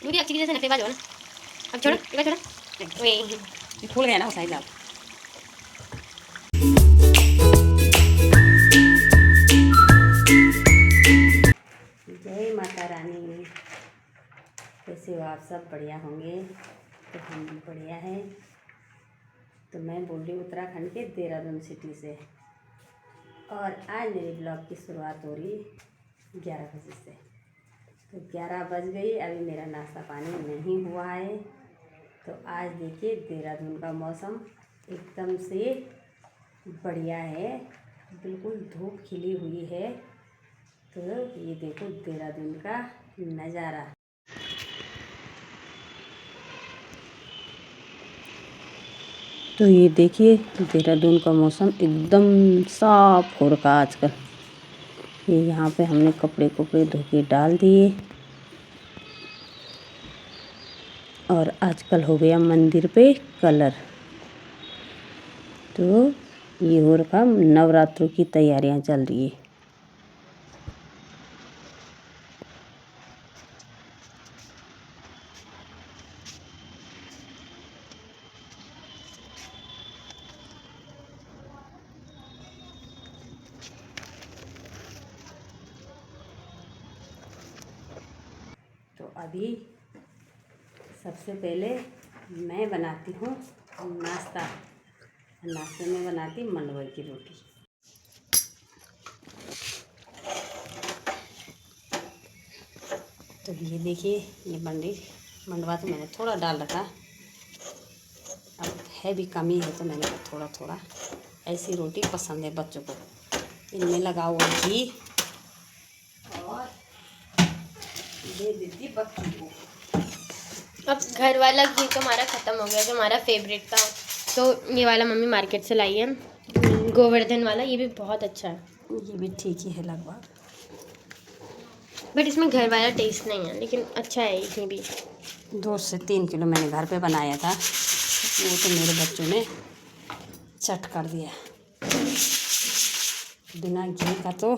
मुझे अच्छी चीज़ से नफेबाज हो ना। अब छोड़ो, एक बार छोड़ो। ये खुल गया ना वो साइज आप। जय माता रानी, कैसे हो आप सब? बढ़िया होंगे। तो हम भी बढ़िया हैं। तो मैं बोल रही हूँ उत्तराखंड के देहरादून सिटी से, और आज मेरे ब्लॉग की शुरुआत हो रही 11 बजे से। तो 11 बज गई, अभी मेरा नाश्ता पानी नहीं हुआ है। तो आज देखिए देहरादून का मौसम एकदम से बढ़िया है, बिल्कुल धूप खिली हुई है। तो ये देखो देहरादून का नज़ारा। तो ये देखिए देहरादून का मौसम एकदम साफ हो रखा आजकल। ये यहाँ पे हमने कपड़े धो के डाल दिए, और आजकल हो गया मंदिर पे कलर। तो ये हो रखा, नवरात्रों की तैयारियां चल रही है। तो अभी सबसे पहले मैं बनाती हूँ नाश्ता। नाश्ते में बनाती मंडुआ की रोटी। तो ये देखिए, ये मंडुआ तो मैंने थोड़ा डाल रखा, अब है भी कमी है तो मैंने थोड़ा थोड़ा। ऐसी रोटी पसंद है बच्चों को। इनमें लगाओ घी और दे देती बच्चों को। अब घर वाला घी तो हमारा ख़त्म हो गया जो हमारा फेवरेट था। तो ये वाला मम्मी मार्केट से लाई है, गोवर्धन वाला। ये भी बहुत अच्छा है। ये भी ठीक ही है लगभग, बट इसमें घर वाला टेस्ट नहीं है, लेकिन अच्छा है ये भी। 2 से 3 किलो मैंने घर पे बनाया था, वो तो मेरे बच्चों ने चट कर दिया। बिना घी का तो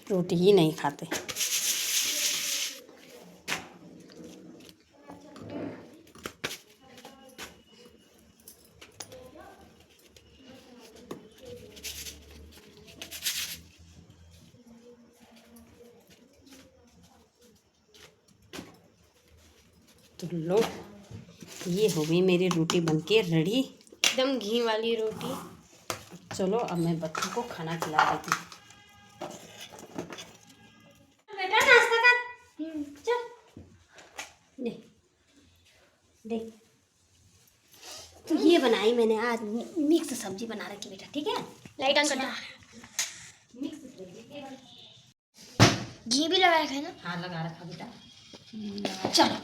रोटी ही नहीं खाते। तो लो, ये हो गई मेरी रोटी बनके रेडी, एकदम घी वाली रोटी। चलो अब मैं बच्चों को खाना खिला देती हूँ। बेटा नाश्ता कर। चल देख देख, तो ये बनाई मैंने आज मिक्स सब्जी बना रखी बेटा, ठीक है? लाइट ऑन कर दो। मिक्स सब्जी घी भी लगा रखा है ना? हाँ लगा रखा बेटा। चलो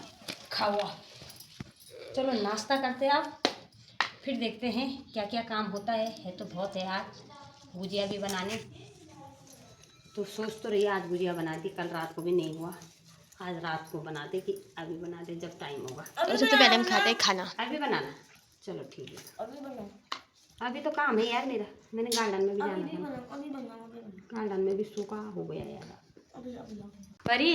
खाओ। चलो नाश्ता करते आप, फिर देखते हैं क्या क्या काम होता है तो बहुत है आज। गुजिया भी बनाने, तो सोच तो रही आज गुजिया बना दी, कल रात को भी नहीं हुआ। आज रात को बना दे कि अभी बना दे, जब टाइम होगा। तो सबसे पहले हम खाते हैं खाना। अभी बनाना, चलो ठीक है। अभी तो काम है यार मेरा, मैंने गार्डन में भी जाना है। गार्डन में भी सूखा हो गया यार। परी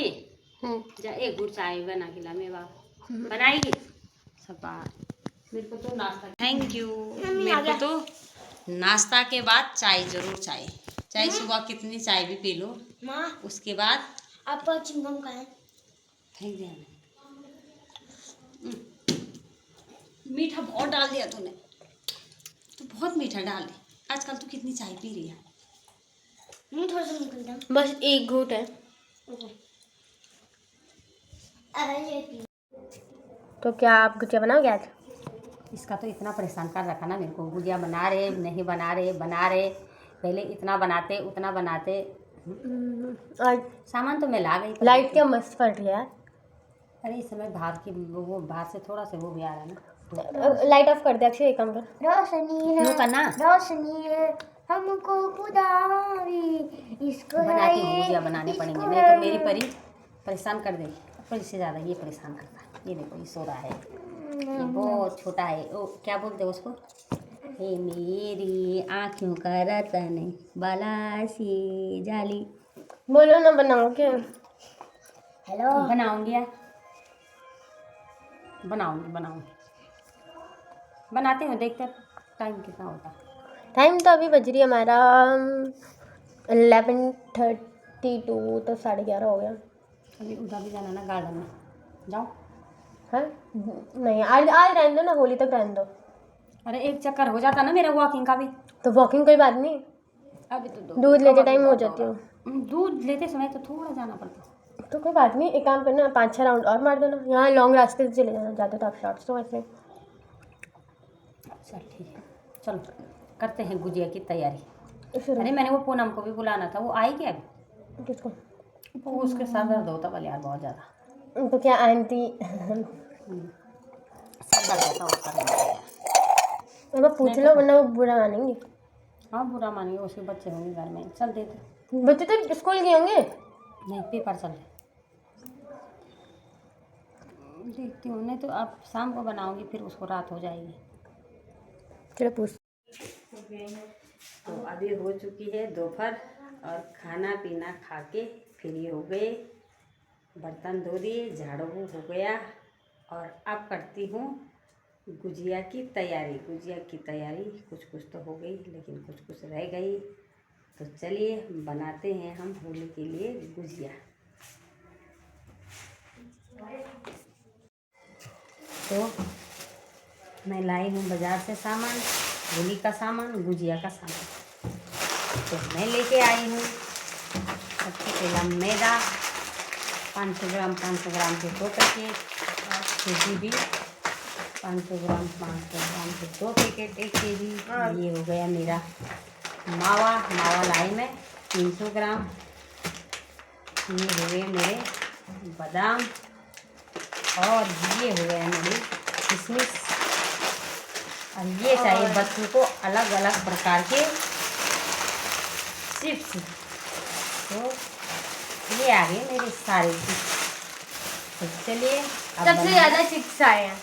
जा एक गुड़ चाय बना के ला, मेवा बनाएगी सब मेरे को तो नाश्ता। Thank you. मेरे को तो नाश्ता के बाद चाय जरूर चाहिए। चाहे सुबह कितनी चाय भी पी लो, माँ उसके बाद आप चिंगम खाएं। फेंक दिया मीठा बहुत डाल दिया तूने, तो बहुत मीठा डाल दी। आजकल तू कितनी चाय पी रही है? थोड़ा सा निकलता, बस एक घूंट है। तो क्या आप गुजिया बनाओगे आज? इसका तो इतना परेशान कर रखा ना मेरे को, गुजिया बना रहे नहीं बना रहे। पहले इतना बनाते उतना बनाते। आज सामान तो मैं ला गई। लाइट क्या मस्त पड़ रही है यार। अरे इस समय बाहर की वो बाहर से थोड़ा सा वो भी आ रहा है ना। लाइट ऑफ कर दे अक्षय, एक काम कर। रोशनी है, करना रोशनी है हमको खुदारी, इसको बनाती हूँ, गुजिया बनाने पड़ेंगे, नहीं तो मेरी परी परेशान कर देगी। परी से ज़्यादा ये परेशान करता है। ये देखो ये सो रहा है, ये बहुत छोटा है। ओ क्या बोलते हैं उसको? हे मेरी आँखों का रतन बाला सी जाली, बोलो ना बनाओ क्या? हेलो बनाऊंगी यार, बनाऊंगी बनाते हो, देखते टाइम कितना होता है। टाइम तो अभी बज रही है हमारा 11:32, तो 11:30 हो गया। अभी उधर भी जाना ना, गार्डन में जाओ। हाँ नहीं, आज आज रहने दो ना, होली तक रहने दो। अरे एक चक्कर हो जाता ना मेरा वॉकिंग का भी। तो वॉकिंग कोई बात नहीं, अभी तो दूध लेते टाइम हो जाती हो। दूध लेते समय तो थोड़ा जाना पड़ता। तो कोई बात नहीं, एक काम करना, 5-6 राउंड और मार देना। यहाँ लॉन्ग रास्ते से चले जाना, जाते तो आप शॉर्ट्स तो वैसे। चल ठीक है, चलो करते हैं गुजिया की तैयारी। शुरू। अरे मैंने वो पूनम को भी बुलाना था, वो आई क्या अभी? किसको? वो उसके सर दर्द होता वाले यार बहुत ज़्यादा। तो क्या आंटी? सर दर्द होता वो कर अब पूछ लो, वरना वो बुरा मानेंगे। हाँ बुरा मानिए, उसके बच्चे होंगे घर में, चल देते। बच्चे तो स्कूल गए होंगे। नहीं पेपर चल रहे, देखती हूँ, नहीं तो अब शाम को बनाऊंगी, फिर उसको रात हो जाएगी। चलो पूछ। तो अभी हो चुकी है दोपहर और खाना पीना खा के फ्री हो गए, बर्तन धो दिए, झाड़ू हो गया और अब करती हूँ गुजिया की तैयारी। गुजिया की तैयारी कुछ तो हो गई, लेकिन कुछ रह गई। तो चलिए बनाते हैं हम होली के लिए गुजिया। तो मैं लाई हूँ बाज़ार से सामान, होली का सामान, गुजिया का सामान। तो मैं लेके आई हूँ सबसे पहला मैदा 500 ग्राम के 2 पैकेट, और सूजी भी 500 ग्राम के 2 पैकेट, 1 केजी। ये हो गया मेरा मावा लाई मैं 300 ग्राम। ये हो गए मेरे बादाम, और ये हो गया मेरी किशमिश। और ये चाहिए बच्चों को अलग अलग प्रकार के चिप्स। तो ये आ गए मेरे सारे चिप्स। तो चलिए सबसे ज़्यादा चिप्स आए हैं,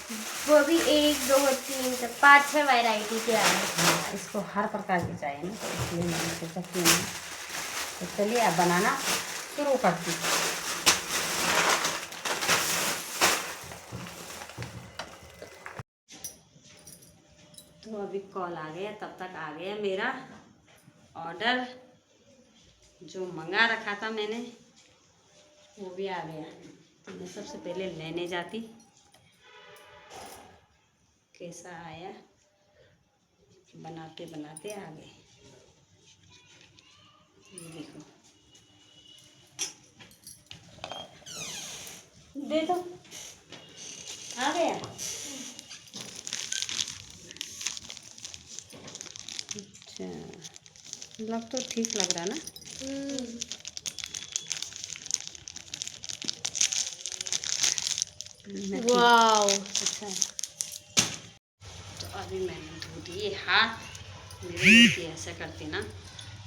वो भी 1, 2, 3, 5-6 वैरायटी के आए हैं। हाँ, इसको हर प्रकार की चाहिए ना, तो इसलिए मैंने सोचा क्यों नहीं। तो चलिए अब बनाना शुरू करती हूँ। तो अभी कॉल आ गया, तब तक आ गया मेरा ऑर्डर जो मंगा रखा था मैंने, वो भी आ गया। तो मैं सबसे पहले लेने जाती, कैसा आया, बनाते बनाते आ गए। ये देखो, दे दो, आ गया। अच्छा लग तो ठीक लग रहा ना। वाओ, अच्छा, तो अभी मैंने धो दिए हाथ। मेरे लड़की ऐसा करती ना,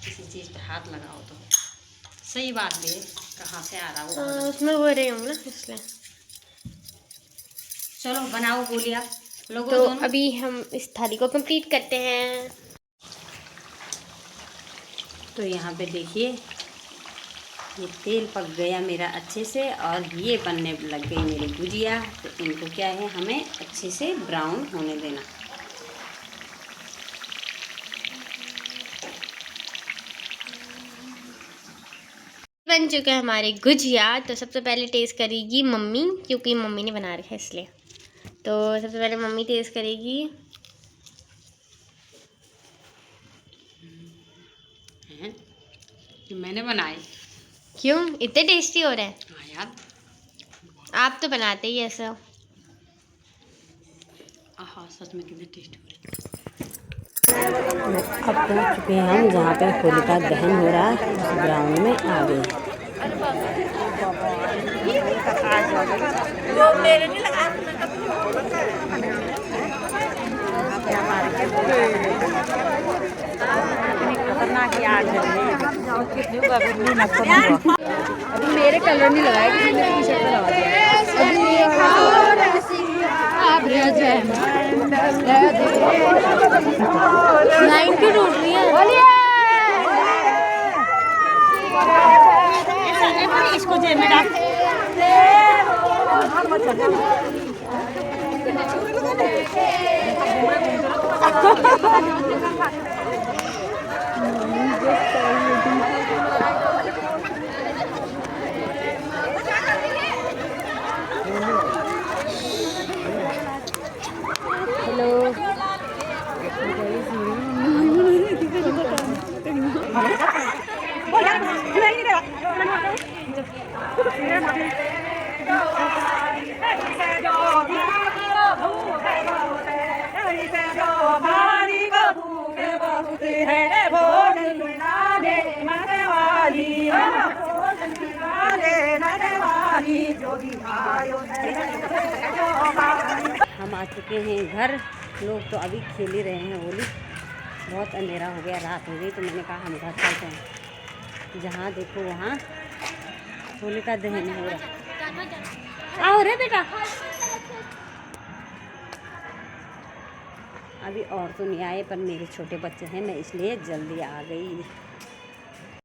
किसी चीज़ पे हाथ लगाओ तो सही बात भी है, कहाँ से आ रहा वो। उसमें वो रहे होंगे ना, इसलिए। चलो बनाओ गोलियाँ लोगों। तो अभी हम इस थाली को कंप्लीट करते हैं। तो यहाँ पे देखिए, ये तेल पक गया मेरा अच्छे से, और ये बनने लग गई मेरी गुजिया। तो इनको क्या है, हमें अच्छे से ब्राउन होने देना। बन चुका है हमारे गुजिया। तो सबसे पहले टेस्ट करेगी मम्मी, क्योंकि मम्मी ने बना रखा है इसलिए। तो सबसे पहले मम्मी टेस्ट करेगी। हैं कि मैंने बनाए। क्यों इतने टेस्टी हो रहे हैं? हाँ यार, आप तो बनाते ही ऐसा। आहा सच में कितने टेस्टी हो रहे। अब पहुँच चुके हैं हम जहाँ पे होलिका दहन हो रहा है, उस ग्राउंड में आ गए। अभी मेरे कलर नहीं लगाया, किसी ने टी शर्ट लगा लाइन क्यों टूट रही है? इसको जेब में डाल। हम आ चुके हैं घर। लोग तो अभी खेल ही रहे हैं होली। बहुत अंधेरा हो गया, रात हो गई, तो मैंने कहा हम घर चलते हैं। जहाँ देखो वहाँ होलिका दहन हो रहा। आओ रे बेटा। अभी और तो नहीं आए, पर मेरे छोटे बच्चे हैं, मैं इसलिए जल्दी आ गई।